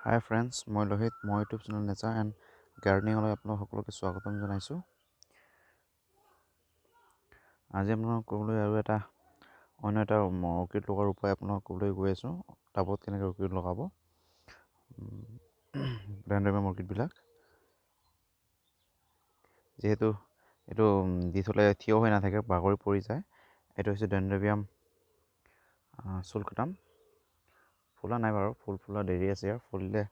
হাই friends, মই লোহিত। মই YouTube channel nature and গাৰ্ডেনিঙলৈ আপোনালোক সকলোকে স্বাগতম জনাইছোঁ। আজি আপোনালোকক ক'বলৈ আৰু অন্য এটা অৰ্কিড লগোৱাৰ উপায় আপোনালোকক ক'বলৈ গৈ আছোঁ। টাবত কেনেকৈ অৰ্কিড লগাব, ডেণ্ড্ৰবিয়াম অৰ্কিডবিলাক। যিহেতু এইটো দি থ'লে থিয় হৈ নাথাকে, বাগৰি পৰি যায়। এইটো হৈছে ডেণ্ড্ৰবিয়াম চুলকাটাম। ফুলা নাই বাৰু, ফুল ফুলা দেৰি আছে। ইয়াৰ ফুলিলে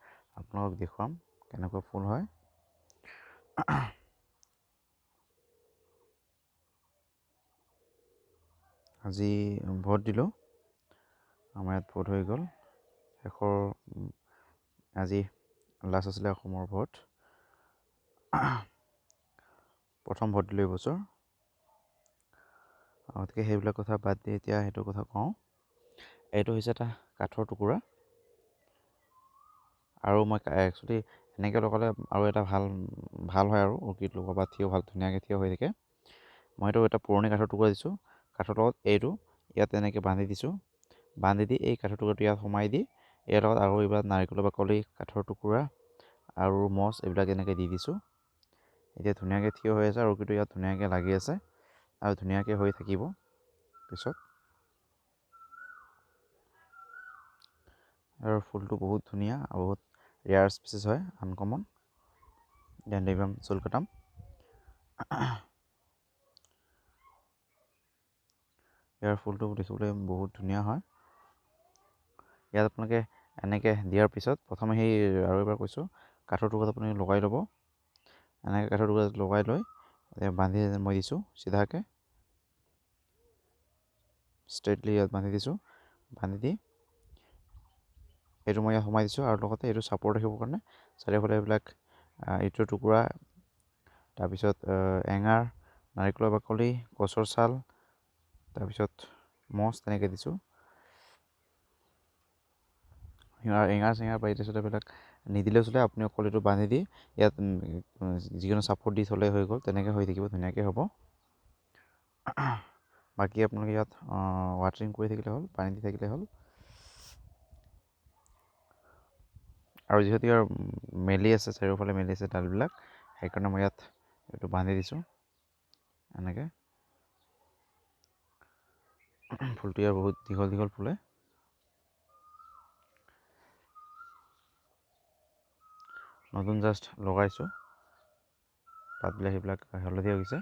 আপোনালোকক দেখুৱাম কেনেকৈ ফুল হয়। আজি ভোট দিলোঁ, আমাৰ ইয়াত ভোট হৈ গ'ল। আজি লাষ্ট আছিলে অসমৰ ভোট। প্ৰথম ভোট দিলোঁ এইবছৰ। গতিকে সেইবিলাক কথা বাদ দি এতিয়া সেইটো কথা কওঁ। এইটো হৈছে এটা কাঠৰ টুকুৰা, আৰু মই একচুৱেলি এনেকৈ লগালে আৰু এটা ভাল হয় আৰু অৰ্কিড লগোৱা বা ধুনীয়াকৈ থিয় হৈ থাকে। মই এইটো এটা পুৰণি কাঠৰ টুকুৰা দিছোঁ। কাঠৰ লগত এইটো ইয়াত এনেকৈ বান্ধি দিছোঁ। বান্ধি দি এই কাঠৰ টুকুৰাটো ইয়াত সোমাই দি ইয়াৰ লগত আৰু এইবিলাক নাৰিকলৰ বাকলি, কাঠৰ টুকুৰা আৰু মছ এইবিলাক এনেকৈ দি দিছোঁ। এতিয়া ধুনীয়াকৈ থিয় হৈ আছে আৰু অৰ্কিডটো ইয়াত ধুনীয়াকৈ লাগি আছে আৰু ধুনীয়াকৈ হৈ থাকিব পিছত। আৰু ফুলটো বহুত ধুনীয়া আৰু বহুত ৰেয়াৰ স্পেচিছ হয়, আনকমন ডেণ্ড্ৰবিয়াম চুলকাটাম। ইয়াৰ ফুলটো দেখিবলৈ বহুত ধুনীয়া হয়। ইয়াত আপোনালোকে এনেকৈ দিয়াৰ পিছত প্ৰথমে আৰু এবাৰ কৈছোঁ, কাঠৰ টুকুৰাত আপুনি লগাই ল'ব। এনেকৈ কাঠৰ টুকুৰাত লগাই লৈ বান্ধি মই দিছোঁ চিধাকৈ, ষ্ট্ৰেইটলি ইয়াত বান্ধি দিছোঁ। বান্ধি দি এইটো মই ইয়াত সোমাই দিছোঁ আৰু লগতে এইটো ছাপৰ্ট ৰাখিবৰ কাৰণে চাৰিওফালে এইবিলাক ইটোৰ টুকুৰা, তাৰপিছত এঙাৰ, নাৰিকলৰ বাকলি, গছৰ ছাল, তাৰপিছত মছ তেনেকৈ দিছোঁ। এঙাৰ চেঙাৰ পাৰি তাৰপিছত এইবিলাক নিদিলেও চলে, আপুনি অকল এইটো বান্ধি দি ইয়াত যিকোনো ছাপৰ্ট দি থ'লে হৈ গ'ল। তেনেকৈ হৈ থাকিব, ধুনীয়াকৈ হ'ব। বাকী আপোনালোকে ইয়াত ৱাটাৰিং কৰি থাকিলে হ'ল, পানী দি থাকিলে হ'ল। আৰু যিহেতু ইয়াৰ মেলি আছে, চাৰিওফালে মেলি আছে ডালবিলাক, সেইকাৰণে মই ইয়াত এইটো বান্ধি দিছোঁ এনেকৈ। ফুলটো ইয়াৰ বহুত দীঘল দীঘল ফুলে। নতুন জাষ্ট লগাইছোঁ, পাতবিলাক সেইবিলাক হালধীয়া হৈছে।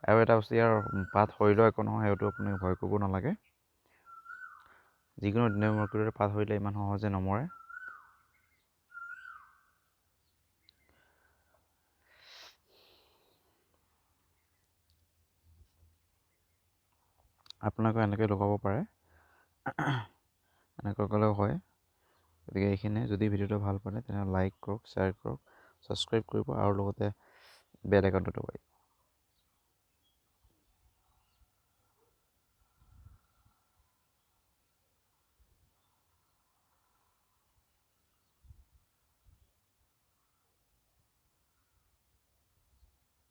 আৰু এটা বস্তু, ইয়াৰ পাত সৰিলেও একো নহয়, সেইটো আপুনি ভয় কৰিব নালাগে। যিকোনো ডেণ্ড্ৰবিয়াম অৰ্কিডৰ পাত সৰিলে ইমান সহজে নমৰে। আপোনালোকে এনেকৈ লগাব পাৰে, এনেকৈ গ'লেও হয়। গতিকে এইখিনিয়ে। যদি ভিডিঅ'টো ভাল পালে তেনেহ'লে লাইক কৰক, শ্বেয়াৰ কৰক, ছাবস্ক্ৰাইব কৰিব আৰু লগতে বেল আইকনটো দবাই